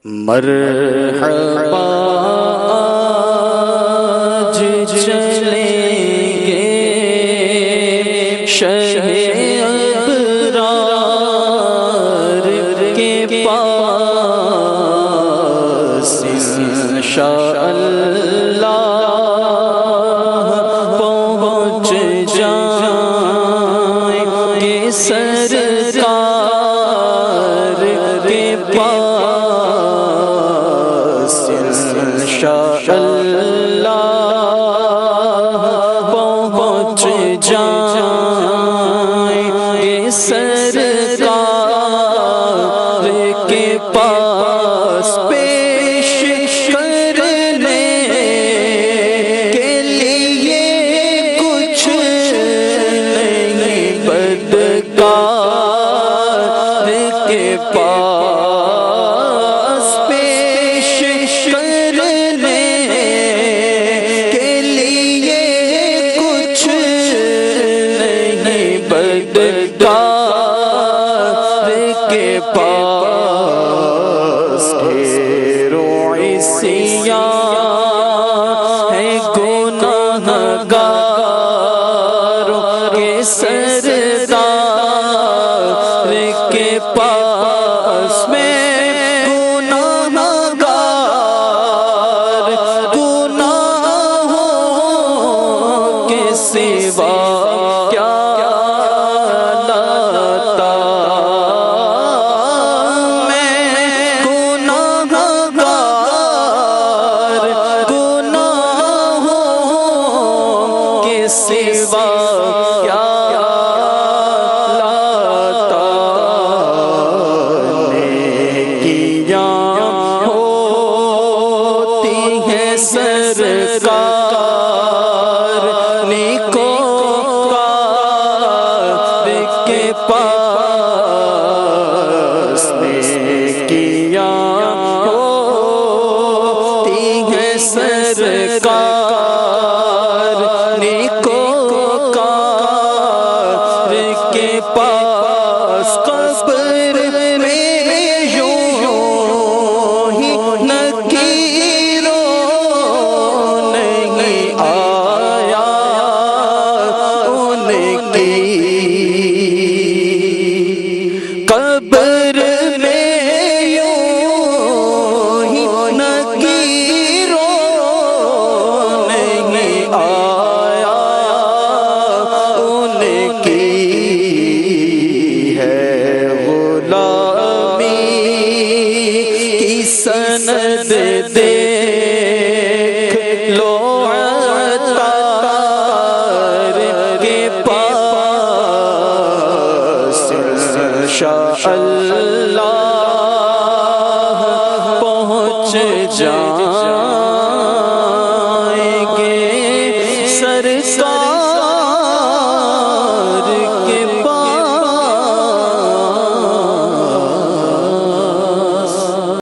مرحبا آج چلیں گے شہ ابرار کے پاس انشاءاللہ پہنچ جائیں گے سرکار کے پاس انشاءاللہ پہنچ جائیں گے سرکار کے پاس پیش کرنے کے لیے کچھ نہیں بدکار کے پاس پیش کرنے کے لیے کچھ نہیں بدکار کے پاس ڈھیروں عصیاں ہے گناہگاروں کے سردار کے پاس میں گناہگار گناہوں کے سوا کیا لاتا میں گناہگار گناہوں کے سوا کیا لاتا نیکیاں ہوتی ہیں سرکار نیکوکار کے پاس نیکیاں ہوتی ہیں سرکار نیکوکار کے پاس قبر میں یوں ہی نکیروں نہیں آیا ان کی قبر میں یوں ہی نکیروں نہیں آیا ان کی ہے غلامی کی سند دیکھ لو عطار کے پاس انشاءاللہ پہنچ جائیں